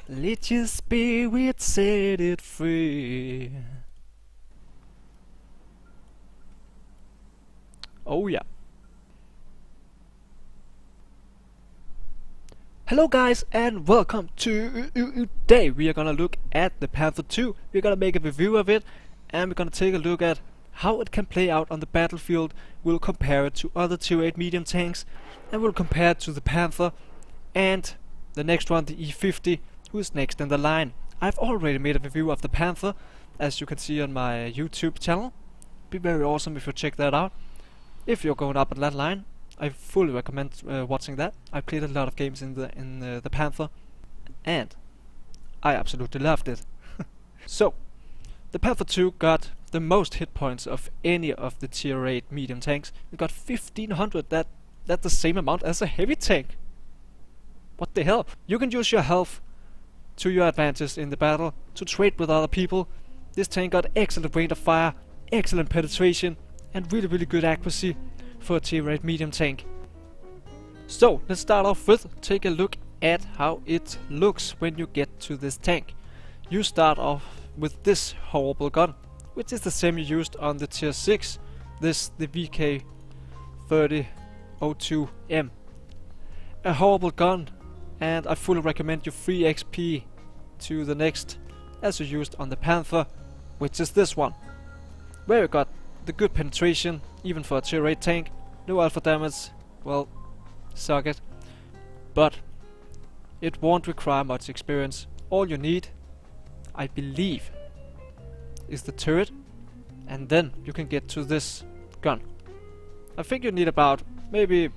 Let your spirit set it free. Oh yeah. Hello guys and welcome to today we are gonna look at the Panther II. We're gonna make a review of it and we're gonna take a look at how it can play out on the battlefield. We'll compare it to other tier 8 medium tanks and we'll compare it to the Panther and the next one, the E50, who is next in the line. I've already made a review of the Panther, as you can see on my YouTube channel. Be very awesome if you check that out. If you're going up on that line, I fully recommend watching that. I played a lot of games in the Panther, and I absolutely loved it. So, the Panther II got the most hit points of any of the tier 8 medium tanks. It got 1500. That's the same amount as a heavy tank. What the hell? You can use your health to your advantage in the battle to trade with other people. This tank got excellent rate of fire, excellent penetration, and really good accuracy for a tier 8 medium tank. So let's start off with take a look at how it looks when you get to this tank. You start off with this horrible gun, which is the same you used on the tier 6, the VK3002M. A horrible gun, and I fully recommend you free XP to the next as you used on the Panther, which is this one, where you got the good penetration even for a tier 8 tank. No alpha damage, well, suck it, but it won't require much experience. All you need, I believe, is the turret, and then you can get to this gun. I think you need about maybe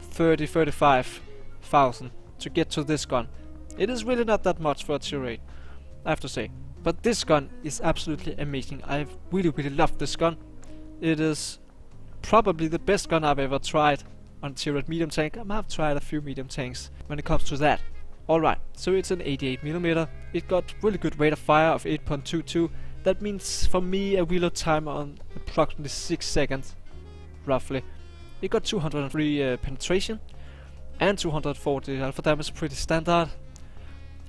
35,000 to get to this gun. It is really not that much for a tier 8, I have to say. But this gun is absolutely amazing. I really love this gun. It is probably the best gun I've ever tried on tier 8 medium tank. I have tried a few medium tanks when it comes to that. Alright, so it's an 88mm. It got really good rate of fire of 8.22. That means for me a reload time on approximately 6 seconds, roughly. It got 203 penetration and 240 alpha damage, pretty standard,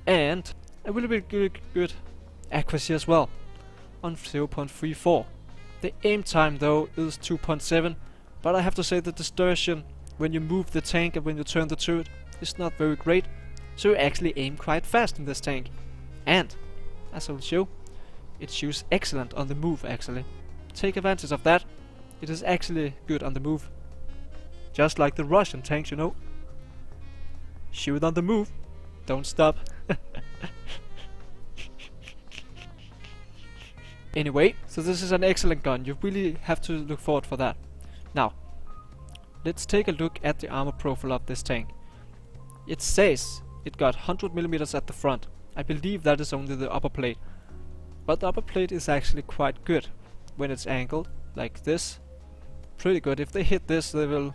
and a really good accuracy as well on 0.34. The aim time though is 2.7, but I have to say the distortion when you move the tank and when you turn the turret is not very great, so you actually aim quite fast in this tank. And as I will show, it shoots excellent on the move actually. Take advantage of that. It is actually good on the move. Just like the Russian tanks, you know. Shoot on the move. Don't stop. Anyway, so this is an excellent gun. You really have to look forward for that. Now, let's take a look at the armor profile of this tank. It says it got 100mm at the front. I believe that is only the upper plate. But the upper plate is actually quite good when it's angled like this. Pretty good. If they hit this, they will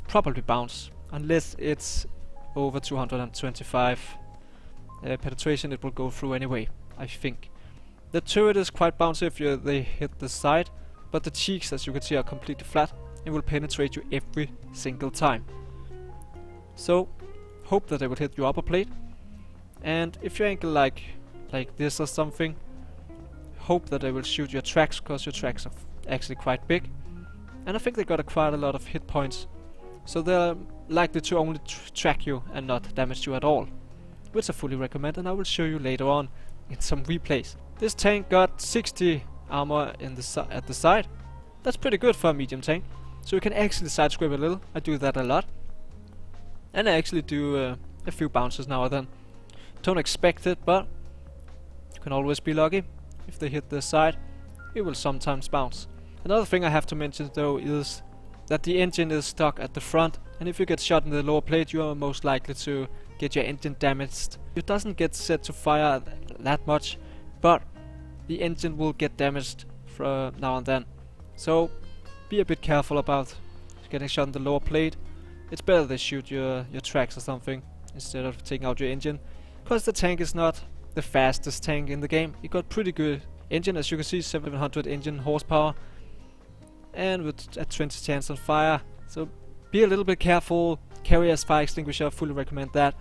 probably bounce. Unless it's over 225 penetration, it will go through anyway, I think. The turret is quite bouncy if they hit the side, but the cheeks, as you can see, are completely flat and will penetrate you every single time. So, hope that they will hit your upper plate. And if you angle like this or something, hope that they will shoot your tracks, because your tracks are actually quite big. And I think they got quite a lot of hit points, so they're likely to only track you and not damage you at all, which I fully recommend, and I will show you later on in some replays. This tank got 60 armor in at the side. That's pretty good for a medium tank, so you can actually side scrape a little. I do that a lot, and I actually do a few bounces now and then. Don't expect it, but you can always be lucky. If they hit the side, it will sometimes bounce. Another thing I have to mention though is that the engine is stuck at the front, and if you get shot in the lower plate, you are most likely to get your engine damaged. It doesn't get set to fire that much, but the engine will get damaged from now and then. So be a bit careful about getting shot in the lower plate. It's better they shoot your tracks or something instead of taking out your engine, because the tank is not the fastest tank in the game. It got pretty good engine, as you can see, 700 engine horsepower, and with a 20 chance on fire. So be a little bit careful. Carry a fire extinguisher, fully recommend that.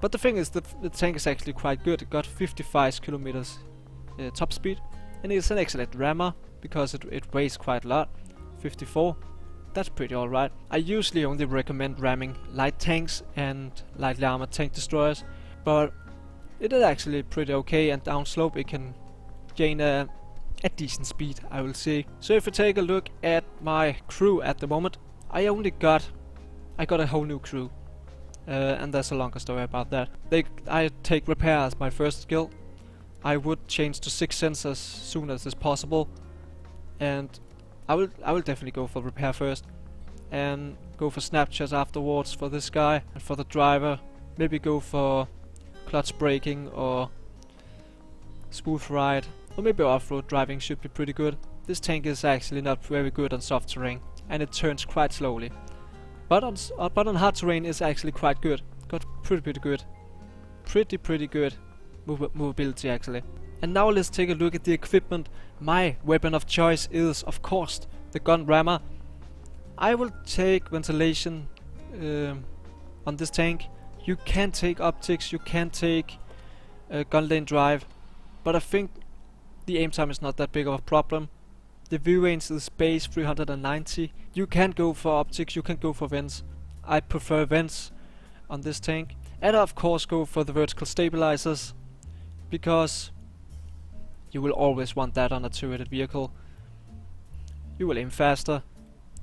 But the thing is that the tank is actually quite good. It got 55 kilometers top speed, and it's an excellent rammer because it weighs quite a lot, 54. That's pretty alright. I usually only recommend ramming light tanks and lightly armored tank destroyers, but it is actually pretty okay, and downslope it can gain a decent speed, I will say. So if we take a look at my crew at the moment, I got a whole new crew, and there's a longer story about that. I take repair as my first skill. I would change to 6 sensors as soon as is possible, and I will definitely go for repair first, and go for snapshots afterwards for this guy, and for the driver maybe go for clutch braking or smooth ride, or maybe off-road driving should be pretty good. This tank is actually not very good on soft terrain, and it turns quite slowly. But on hard terrain is actually quite good. Got pretty good. Pretty good movability actually. And now let's take a look at the equipment. My weapon of choice is, of course, the gun rammer. I will take ventilation on this tank. You can take optics, you can take gun lane drive, but I think the aim time is not that big of a problem. The view range is base 390. You can go for optics, you can go for vents. I prefer vents on this tank. And of course go for the vertical stabilizers, because you will always want that on a turreted vehicle. You will aim faster,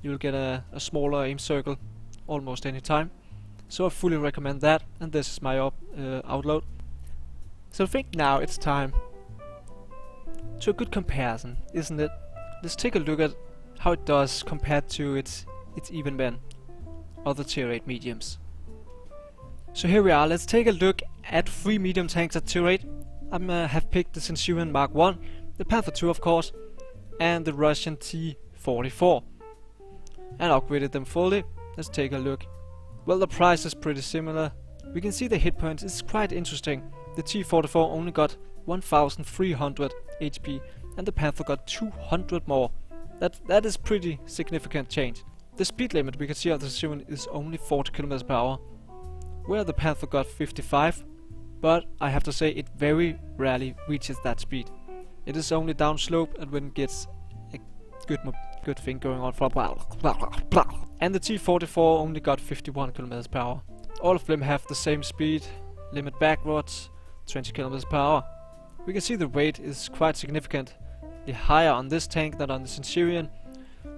you will get a smaller aim circle almost any time. So I fully recommend that, and this is my outload. So I think now it's time to a good comparison, isn't it? Let's take a look at how it does compared to its even men, other tier 8 mediums. So here we are, let's take a look at 3 medium tanks at tier 8. I have picked the Centurion Mark 1, the Panther II of course, and the Russian T-44, and upgraded them fully. Let's take a look. Well, the price is pretty similar. We can see the hit points, it's quite interesting. The T-44 only got 1300 HP, and the Panther got 200 more. That is pretty significant change. The speed limit we can see on the Centurion is only 40 km per hour, where the Panther got 55, but I have to say it very rarely reaches that speed. It is only downslope and when it gets a good thing going on for blah, blah, blah, blah. And the T-44 only got 51 km per hour. All of them have the same speed limit backwards, 20 km per hour. We can see the weight is quite significantly higher on this tank than on the Centurion,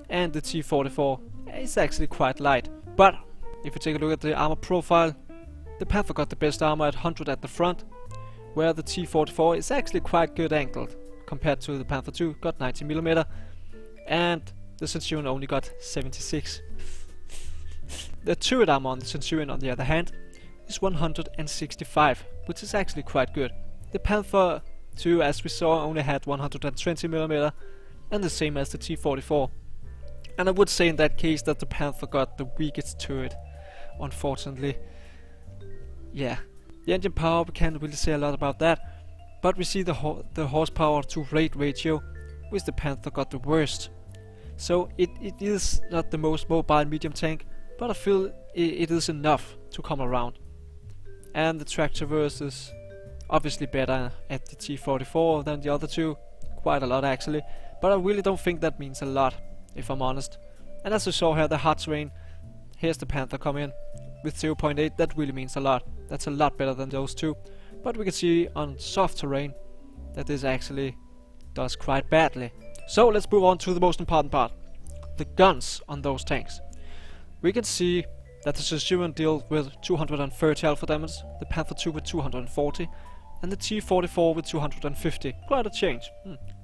and the T-44 is actually quite light. But if you take a look at the armor profile, the Panther got the best armor at 100 at the front, where the T-44 is actually quite good angled compared to the Panther II, got 90mm, and the Centurion only got 76. The turret armor on the Centurion, on the other hand, is 165, which is actually quite good. The Panther II, as we saw, only had 120mm, and the same as the T-44. And I would say in that case that the Panther got the weakest turret, unfortunately. Yeah, the engine power, we can't really say a lot about that, but we see the horsepower to rate ratio, which the Panther got the worst. So it is not the most mobile medium tank, but I feel it is enough to come around. And the track traverse is obviously better at the T-44 than the other two, quite a lot actually, but I really don't think that means a lot, if I'm honest. And as you saw here, the hard terrain, here's the Panther come in with 0.8, that really means a lot. That's a lot better than those two. But we can see on soft terrain that this actually does quite badly. So let's move on to the most important part, the guns on those tanks. We can see that the Centurion deals with 230 alpha damage, the Panther II with 240, and the T-44 with 250. Quite a change.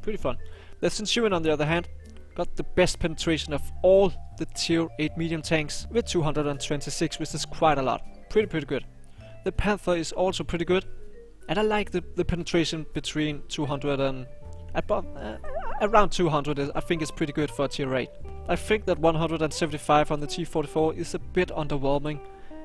Pretty fun. The Centurion, on the other hand, got the best penetration of all the tier 8 medium tanks with 226, which is quite a lot. Pretty good. The Panther is also pretty good, and I like the penetration between 200 and above, around 200 I think is pretty good for a tier 8. I think that 175 on the T-44 is a bit underwhelming,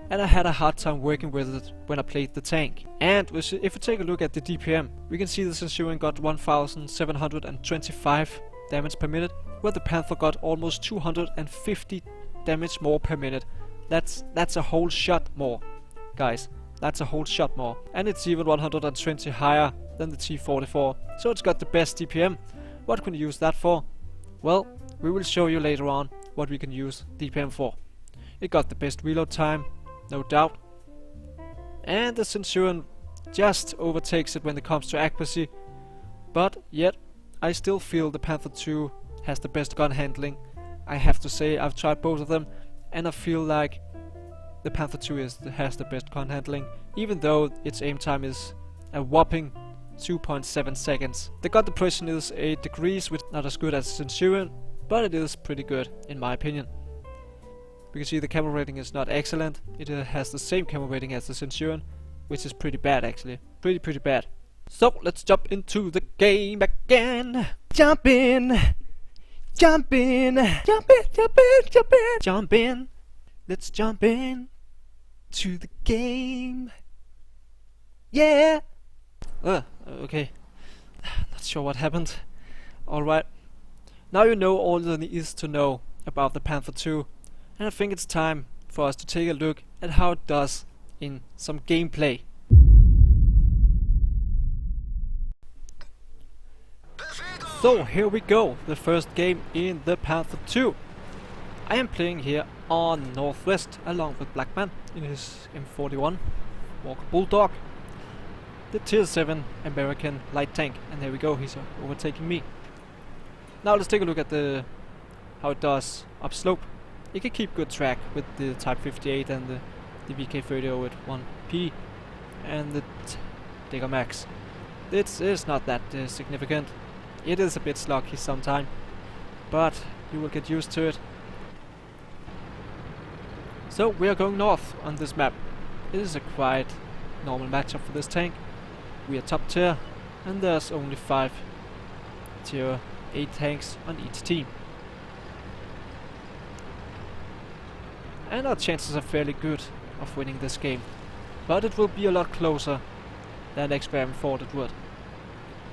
and I had a hard time working with it when I played the tank. And if we take a look at the DPM, we can see the Centurion got 1725 damage per minute, where the Panther got almost 250 damage more per minute. That's a whole shot more, guys. That's a whole shot more. And it's even 120 higher than the T-44. So it's got the best DPM. What can you use that for? Well, we will show you later on what we can use DPM for. It got the best reload time, no doubt. And the Centurion just overtakes it when it comes to accuracy. But yet, I still feel the Panther II has the best gun handling. I have to say, I've tried both of them, and I feel like the Panther II has the best gun handling, even though its aim time is a whopping 2.7 seconds. The gun depression is 8 degrees, which is not as good as the Centurion, but it is pretty good in my opinion. We can see the camera rating is not excellent. It has the same camera rating as the Centurion, which is pretty bad actually. Pretty bad. So let's jump into the game again. Jump in. Jump in. Jump in. Jump in. Jump in. Jump in. Let's jump in to the game. Yeah. Okay. Not sure what happened. Alright. Now you know all there is to know about the Panther II. And I think it's time for us to take a look at how it does in some gameplay. So here we go, the first game in the Panther II. I am playing here on Northwest along with Blackman in his M41 Walker Bulldog, the tier 7 American light tank, and there we go, he's overtaking me. Now let's take a look at how it does upslope. It can keep good track with the Type 58 and the VK30 with 1P and the Digger Max. It's not that significant. It is a bit sluggy sometimes, but you will get used to it. So we are going north on this map. It is a quite normal matchup for this tank. We are top tier, and there's only 5 tier 8 tanks on each team. And our chances are fairly good of winning this game, but it will be a lot closer than Experiment thought it would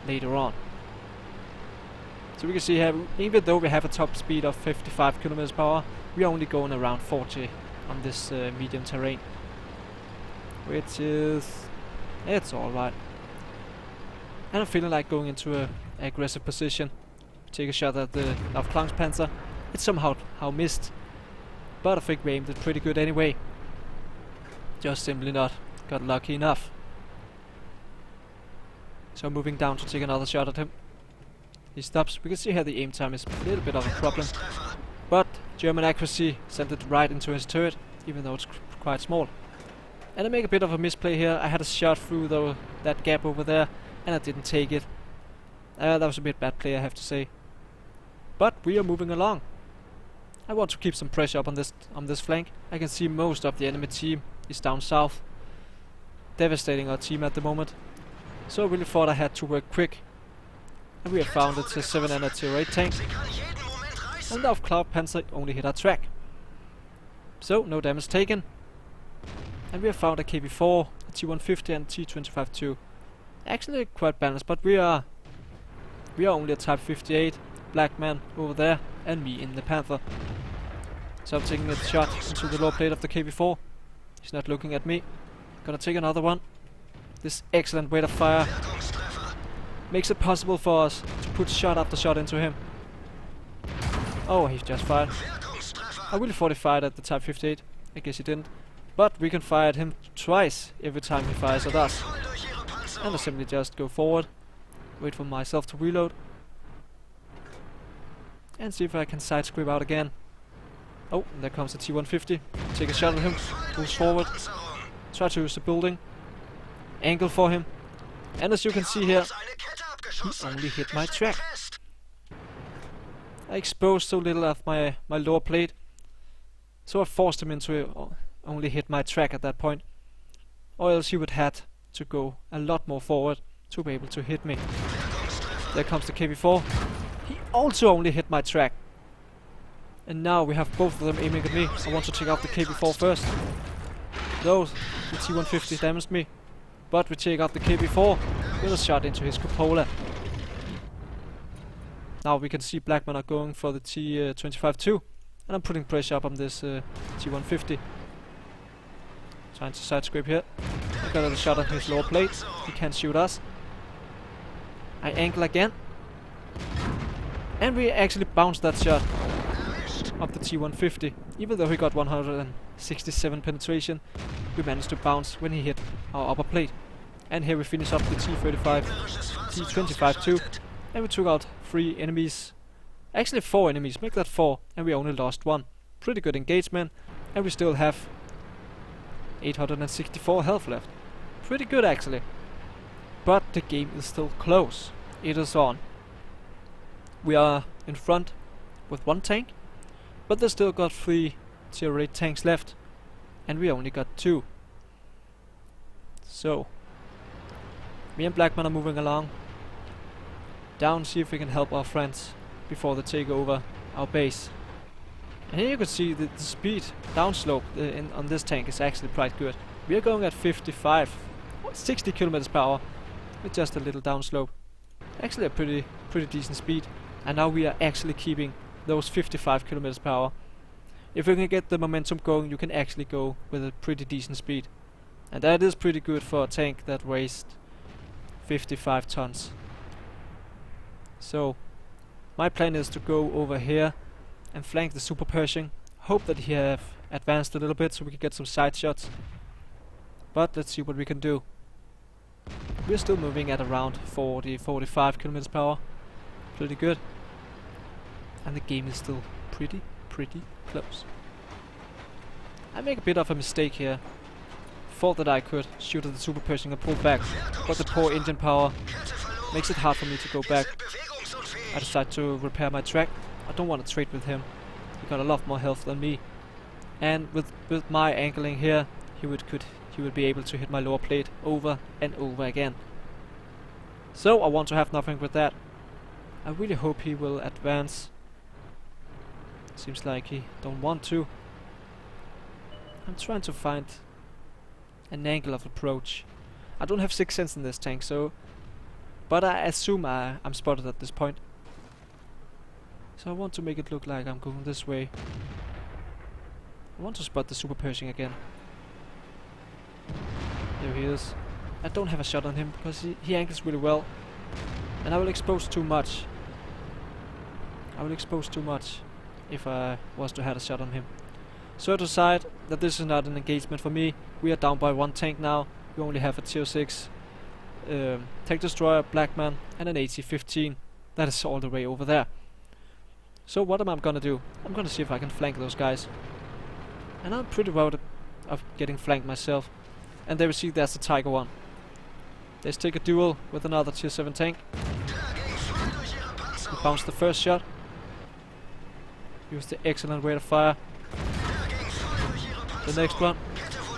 later on. So we can see here, even though we have a top speed of 55 km per hour, we are only going around 40 on this medium terrain, which is, it's alright. And I'm feeling like going into an aggressive position, take a shot at the Bluefox Panther. It somehow missed, but I think we aimed it pretty good anyway. Just simply not got lucky enough. So moving down to take another shot at him. He stops. We can see here the aim time is a little bit of a problem, but German accuracy sent it right into his turret, even though it's quite small. And I make a bit of a misplay here. I had a shot through that gap over there, and I didn't take it. That was a bit bad play, I have to say. But we are moving along. I want to keep some pressure up on this flank. I can see most of the enemy team is down south, devastating our team at the moment. So I really thought I had to work quick. And we have found a tier 7 and a tier 8 tank. And the Cloud Panther only hit our track. So no damage taken. And we have found a KB4, a T150 and a T25-2. Actually quite balanced, but we are only a Type 58, Blackman over there, and me in the Panther. So I'm taking a shot into the lower plate of the KB4. He's not looking at me. Gonna take another one. This excellent rate of fire makes it possible for us to put shot after shot into him. Oh, he's just fired. I really thought he fired at the Type 58. I guess he didn't. But we can fire at him twice every time he fires at us. And I simply just go forward, wait for myself to reload, and see if I can side script out again. Oh, and there comes the T150. Take a shot at him, moves forward, try to use the building, angle for him, and as you can see here, he only hit my track. I exposed so little of my lower plate, so I forced him into only hit my track at that point, or else he would have to go a lot more forward to be able to hit me. There comes the KB4. He also only hit my track. And now we have both of them aiming at me. I want to take out the KB4 first. Though the T150 damaged me. But we take out the KB4 with a shot into his cupola. Now we can see Blackman are going for the T25-2. And I'm putting pressure up on this T150. Trying to side scrape here. We got a shot on his lower plate. He can't shoot us. I angle again. And we actually bounced that shot of the T-150. Even though he got 167 penetration, we managed to bounce when he hit our upper plate. And here we finish up the T-25 too. And we took out 3 enemies. Actually 4 enemies, make that 4. And we only lost 1. Pretty good engagement. And we still have 864 health left. Pretty good actually. But the game is still close. It is on. We are in front with 1 tank. But they still got 3 tier 8 tanks left. And we only got 2. So me and Blackman are moving along. Down, see if we can help our friends before they take over our base. And here you can see the speed downslope on this tank is actually quite good. We are going at 60 kilometers per hour with just a little downslope. Actually a pretty decent speed. And now we are actually keeping those 55 kilometers per hour. If we can get the momentum going, you can actually go with a pretty decent speed. And that is pretty good for a tank that weighs 55 tons. So my plan is to go over here and flank the Super Pershing. Hope that he have advanced a little bit so we can get some side shots. But let's see what we can do. We're still moving at around 40-45 kilometers per hour. Pretty good. And the game is still pretty close. I make a bit of a mistake here. Thought that I could shoot at the Super Pershing and pull back, but the poor engine power makes it hard for me to go back. I decide to repair my track. I don't want to trade with him. He got a lot more health than me. And with my angling here, he would be able to hit my lower plate over and over again. So I want to have nothing with that. I really hope he will advance. Seems like he don't want to. I'm trying to find an angle of approach. I don't have 6th sense in this tank, so but I assume I'm spotted at this point. So I want to make it look like I'm going this way. I want to spot the Super Pershing again. There he is. I don't have a shot on him because he angles really well. And I will expose too much. If I was to have a shot on him. So I decide that this is not an engagement for me. We are down by 1 tank now. We only have a tier 6 tank destroyer, Blackman, and an AT-15. That is all the way over there. So what am I gonna do? I'm gonna see if I can flank those guys. And I'm pretty worried of getting flanked myself. And there we see there's the Tiger 1. Let's take a duel with another tier 7 tank. We bounce the first shot. Use the excellent rate of fire. The next one.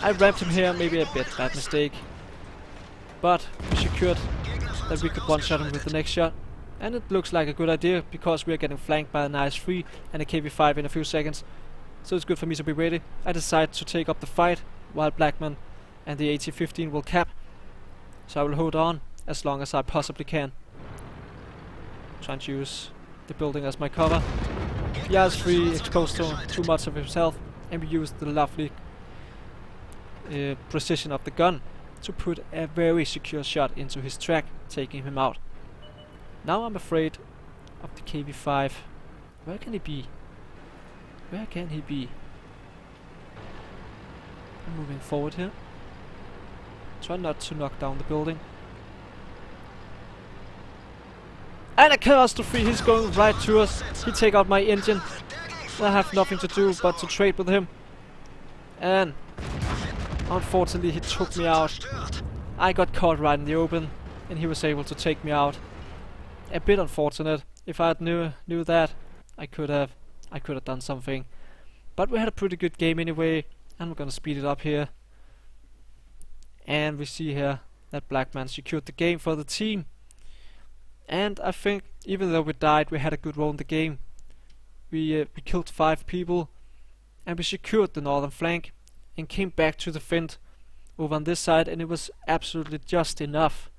I ramped him here, maybe a bit bad mistake. But we secured that we could one-shot him with the next shot. And it looks like a good idea because we are getting flanked by a nice 3 and a KV-5 in a few seconds. So it's good for me to be ready. I decide to take up the fight while Blackman and the AT-15 will cap. So I will hold on as long as I possibly can. Trying to use the building as my cover. He has 3 exposed to too much of himself, and we use the lovely precision of the gun to put a very secure shot into his track, taking him out. Now I'm afraid of the KV-5. Where can he be? Where can he be? I'm moving forward here. Try not to knock down the building. And a catastrophe, he's going right to us. He take out my engine. I have nothing to do but to trade with him. And unfortunately he took me out. I got caught right in the open and he was able to take me out. A bit unfortunate. If I had knew that, I could have done something. But we had a pretty good game anyway, and we're gonna speed it up here. And we see here that Blackman secured the game for the team. And I think even though we died, we had a good role in the game. We killed 5 people, and we secured the northern flank and came back to defend over on this side, and it was absolutely just enough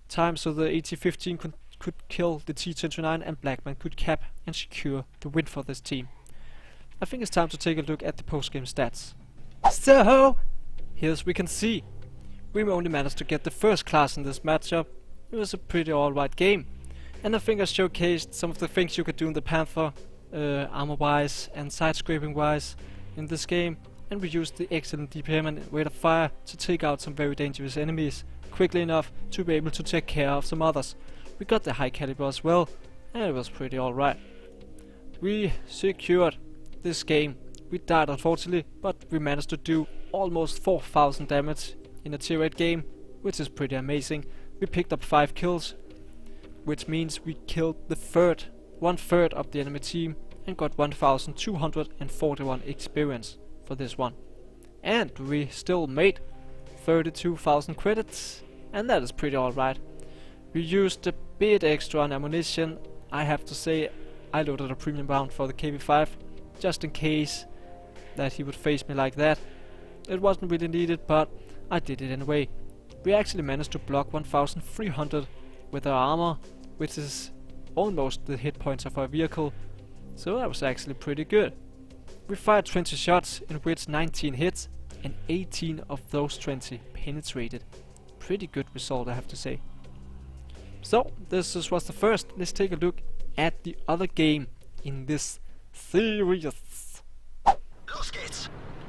time so the AT-15 could kill the T-29 and Blackman could cap and secure the win for this team. I think it's time to take a look at the post-game stats. So, here as we can see, we only managed to get the first class in this matchup. It was a pretty alright game. And I think I showcased some of the things you could do in the Panther, armor wise and side scraping wise in this game. And we used the excellent DPM and rate of fire to take out some very dangerous enemies quickly enough to be able to take care of some others. We got the high caliber as well, and it was pretty alright. We secured this game. We died unfortunately, but we managed to do almost 4,000 damage in a tier 8 game, which is pretty amazing. We picked up 5 kills, which means we killed the one third of the enemy team and got 1,241 experience for this one. And we still made 32,000 credits, and that is pretty alright. We used a bit extra on ammunition. I have to say I loaded a premium round for the KV5 just in case that he would face me like that. It wasn't really needed, but I did it anyway. We actually managed to block 1,300 with our armor, which is almost the hit points of our vehicle, so that was actually pretty good. We fired 20 shots, in which 19 hits, and 18 of those 20 penetrated. Pretty good result, I have to say. So, this was the first. Let's take a look at the other game in this series.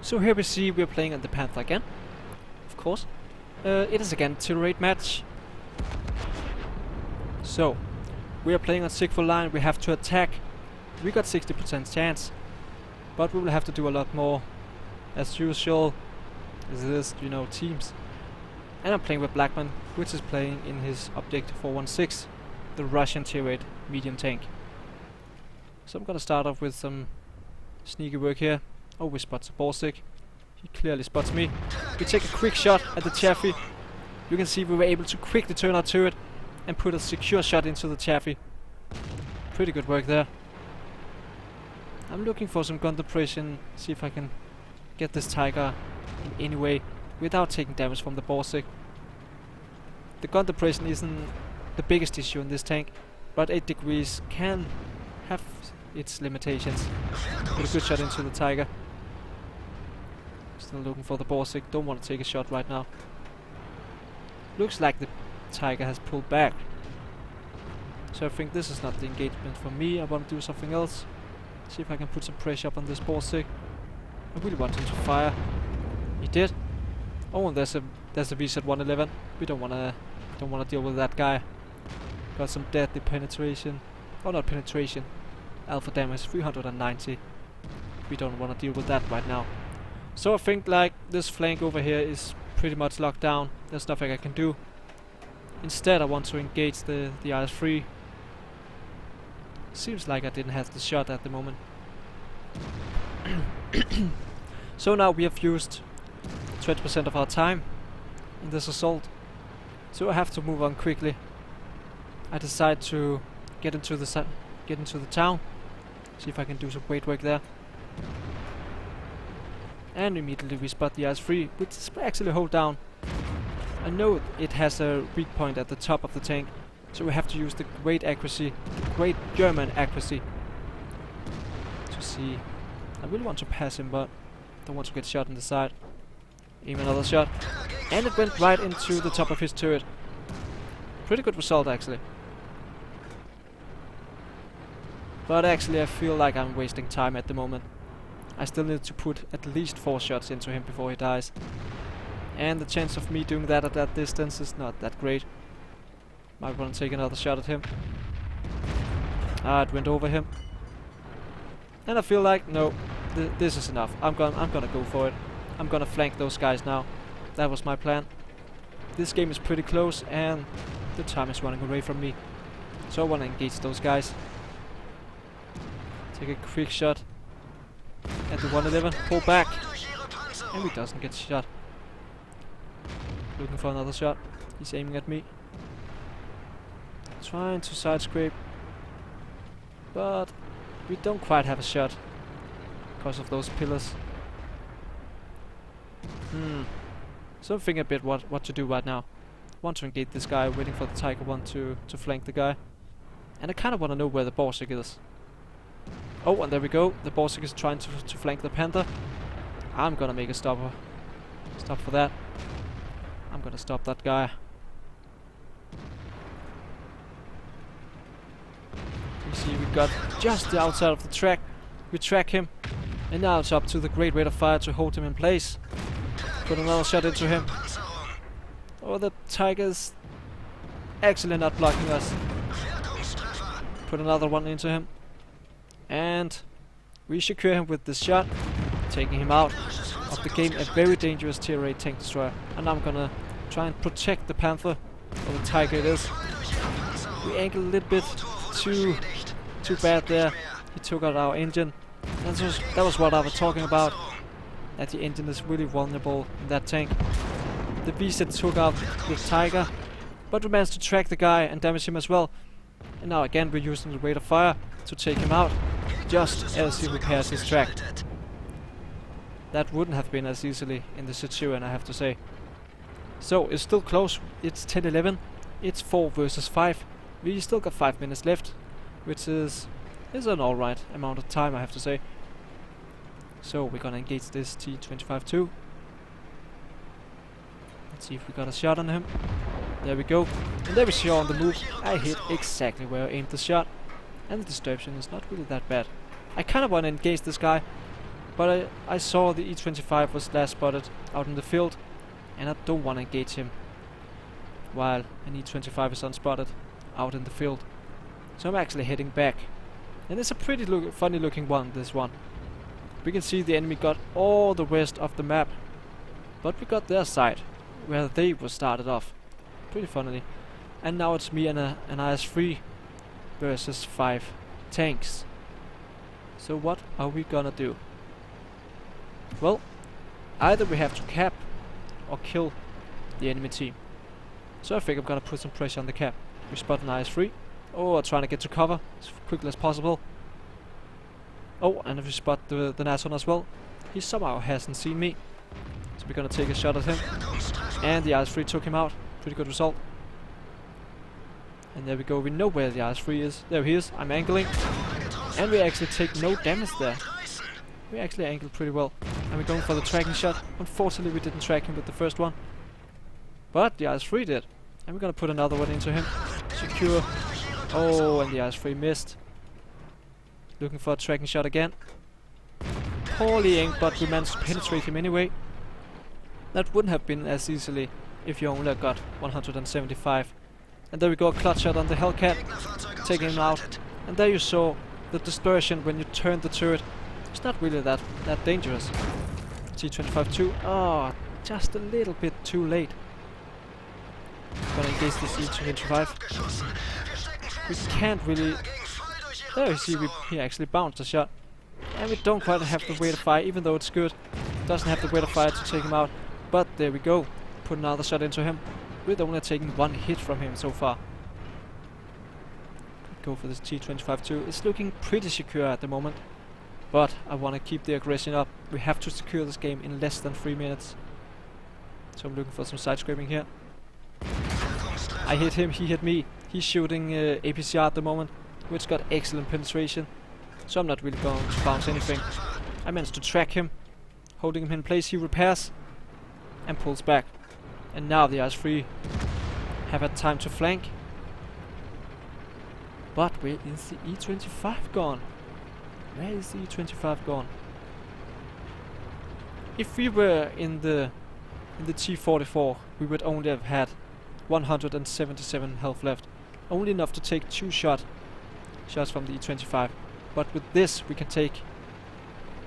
So here we see we're playing on the Panther again, of course. It is again tier 8 match. So, we are playing on Sigfrid line, we have to attack. We got 60% chance, but we will have to do a lot more, as usual. This is, you know, teams. And I'm playing with Blackman, which is playing in his Objective 416, the Russian tier 8 medium tank. So I'm gonna start off with some sneaky work here. Oh, we spot the Borsig. He clearly spots me. We take a quick shot at the Chaffee. You can see we were able to quickly turn our turret and put a secure shot into the Chaffee. Pretty good work there. I'm looking for some gun depression, see if I can get this Tiger in any way without taking damage from the Borsig. The gun depression isn't the biggest issue in this tank, but 8 degrees can have its limitations. Put a good shot into the Tiger. Still looking for the Borsig, don't want to take a shot right now. Looks like the Tiger has pulled back. So I think this is not the engagement for me, I want to do something else. See if I can put some pressure up on this Borsig. I really want him to fire. He did. Oh, and there's a VZ 111. We don't wanna deal with that guy. Got some deadly penetration. Oh, not penetration. Alpha damage 390. We don't wanna deal with that right now. So I think like this flank over here is pretty much locked down. There's nothing I can do. Instead I want to engage the IS-3. Seems like I didn't have the shot at the moment. So now we have used 20% of our time in this assault. So I have to move on quickly. I decide to get into the town. See if I can do some weight work there. And immediately we spot the IS-3, which is actually hold down. I know it has a weak point at the top of the tank, so we have to use the great accuracy, the great German accuracy, to see. I really want to pass him, but don't want to get shot in the side. Aim another shot, and it went right into the top of his turret. Pretty good result actually. But actually I feel like I'm wasting time at the moment. I still need to put at least 4 shots into him before he dies. And the chance of me doing that at that distance is not that great. Might want to take another shot at him. Ah, it went over him. And I feel like, no, this is enough. I'm gonna go for it. I'm gonna flank those guys now. That was my plan. This game is pretty close and the time is running away from me. So I wanna engage those guys. Take a quick shot at the 111, pull back, and he doesn't get shot. Looking for another shot. He's aiming at me. Trying to side scrape, but we don't quite have a shot because of those pillars. So I'm thinking a bit what to do right now. Want to engage this guy, waiting for the Tiger 1 to flank the guy. And I kind of want to know where the Borsig is. Oh, and there we go. The Borsig is trying to flank the Panther. I'm gonna make a stop for that. I'm gonna stop that guy. You see, we got just the outside of the track. We track him, and now it's up to the great rate of fire to hold him in place. Put another shot into him. Oh, the tiger's actually not blocking us. Put another one into him, and we secure him with this shot, taking him out of the game. A very dangerous tier 8 tank destroyer. And I'm gonna try and protect the Panther, or the tiger it is. We angled a little bit too bad there. He took out our engine. That was what I was talking about, that the engine is really vulnerable in that tank. The VZ took out the tiger, but we managed to track the guy and damage him as well. And now again we're using the rate of fire to take him out, just as he repairs his track. That wouldn't have been as easily in the Centurion, I have to say. So it's still close. It's 10-11. It's 4 versus 5. We still got 5 minutes left, which is an alright amount of time, I have to say. So we're gonna engage this T-25-2. Let's see if we got a shot on him. There we go. And there we see on the move, I hit exactly where I aimed the shot. And the distortion is not really that bad. I kinda wanna engage this guy, but I saw the E-25 was last spotted out in the field, and I don't wanna engage him while an E-25 is unspotted out in the field. So I'm actually heading back. And it's a pretty funny looking one, this one. We can see the enemy got all the rest of the map, but we got their side, where they were started off. Pretty funnily. And now it's me and an IS-3 versus 5 tanks. So what are we gonna do? Well, either we have to cap or kill the enemy team. So I think I'm gonna put some pressure on the cap. We spot an IS-3. Oh, I'm trying to get to cover as quickly as possible. Oh, and if we spot the Nason as well, he somehow hasn't seen me. So we're gonna take a shot at him. And the IS-3 took him out. Pretty good result. And there we go, we know where the IS-3 is. There he is, I'm angling. And we actually take no damage there. We actually angled pretty well. And we're going for the tracking shot. Unfortunately we didn't track him with the first one, but the IS-3 did. And we're gonna put another one into him. Secure. Oh, and the IS-3 missed. Looking for a tracking shot again. Poorly aimed, but we managed to penetrate him anyway. That wouldn't have been as easily if you only got 175. And there we go, a clutch shot on the Hellcat, taking him out. And there you saw the dispersion when you turned the turret. It's not really that dangerous. T-25-2, oh, just a little bit too late. Gonna engage this T-25. We can't really... There you see, he actually bounced a shot. And we don't quite have the rate of fire, even though it's good. Doesn't have the rate of fire to take him out. But there we go. Put another shot into him. We've only taken one hit from him so far. Go for this T-25-2. It's looking pretty secure at the moment, but I want to keep the aggression up. We have to secure this game in less than 3 minutes. So I'm looking for some side scraping here. I hit him, he hit me. He's shooting APCR at the moment, which got excellent penetration. So I'm not really going to bounce anything. I managed to track him, holding him in place. He repairs and pulls back. And now the IS-3 have had time to flank. But where is the E-25 gone? Where is the E-25 gone? If we were in the T-44, we would only have had 177 health left. Only enough to take 2 shots from the E-25. But with this we can take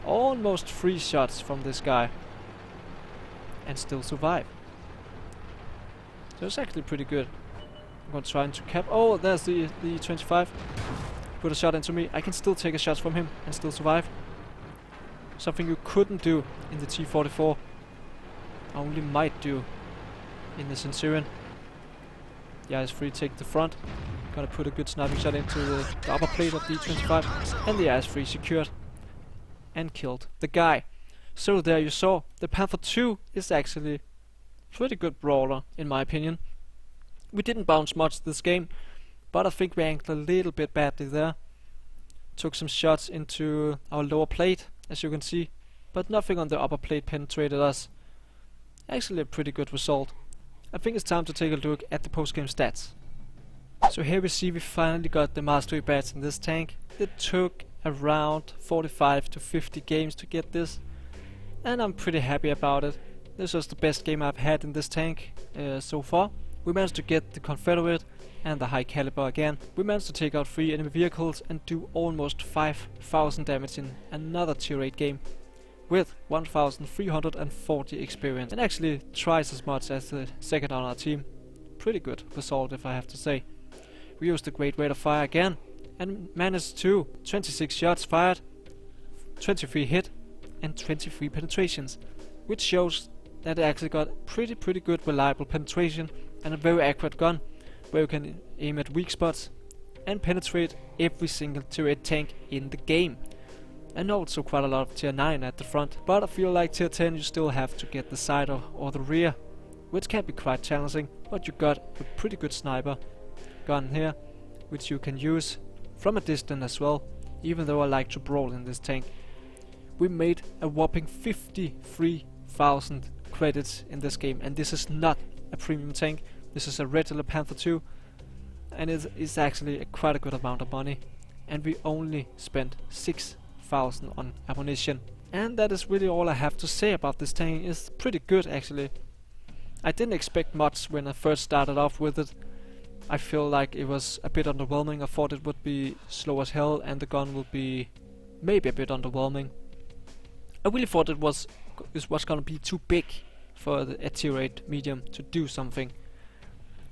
almost 3 shots from this guy and still survive. So it's actually pretty good. I'm going to try to cap. Oh, there's the E-25. Put a shot into me. I can still take a shot from him and still survive. Something you couldn't do in the T-44. Only might do in the Centurion. The IS-3 take the front. Gonna put a good sniping shot into the upper plate of the E-25. And the IS-3 secured and killed the guy. So there you saw, the Panther II is actually pretty good brawler in my opinion. We didn't bounce much this game, but I think we angled a little bit badly there. Took some shots into our lower plate, as you can see, but nothing on the upper plate penetrated us. Actually a pretty good result. I think it's time to take a look at the post-game stats. So here we see we finally got the mastery badge in this tank. It took around 45 to 50 games to get this, and I'm pretty happy about it. This was the best game I've had in this tank so far. We managed to get the Confederate and the high caliber again. We managed to take out 3 enemy vehicles and do almost 5,000 damage in another tier 8 game with 1,340 experience, and actually twice as much as the second on our team. Pretty good result, if I have to say. We used the great rate of fire again and managed to 26 shots fired, 23 hit and 23 penetrations, which shows that it actually got pretty good reliable penetration and a very accurate gun where you can aim at weak spots and penetrate every single tier 8 tank in the game. And also quite a lot of tier 9 at the front, but I feel like tier 10 you still have to get the side or the rear, which can be quite challenging, but you got a pretty good sniper gun here, which you can use from a distance as well, even though I like to brawl in this tank. We made a whopping 53,000 credits in this game, and this is not a premium tank, this is a regular Panther II, and it is actually quite a good amount of money, and we only spent 6,000 on ammunition. And that is really all I have to say about this tank. It's pretty good actually. I didn't expect much when I first started off with it. I feel like it was a bit underwhelming. I thought it would be slow as hell and the gun would be maybe a bit underwhelming. I really thought it was gonna be too big for a tier 8 medium to do something.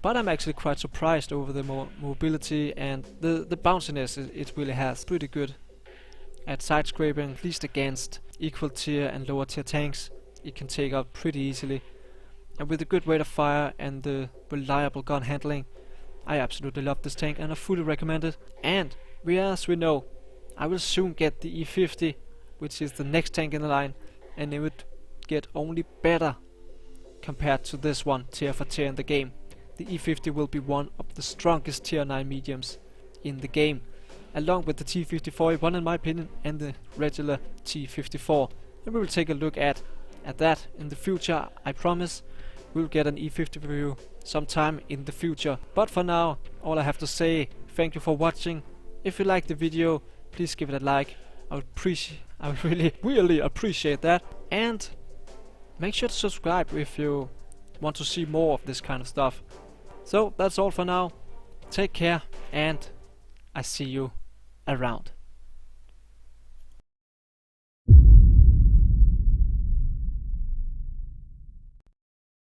But I'm actually quite surprised over the mobility and the bounciness it really has. Pretty good at side scraping, at least against equal tier and lower tier tanks. It can take out pretty easily. And with a good rate of fire and the reliable gun handling, I absolutely love this tank and I fully recommend it. And as we know, I will soon get the E50, which is the next tank in the line, and it would get only better compared to this one tier for tier in the game. The E50 will be one of the strongest tier 9 mediums in the game, along with the T54A1 in my opinion and the regular T54. And we will take a look at that in the future, I promise. We'll get an E50 review sometime in the future. But for now, all I have to say, thank you for watching. If you liked the video, please give it a like. I would really appreciate that. And make sure to subscribe if you want to see more of this kind of stuff. So that's all for now. Take care and I see you around.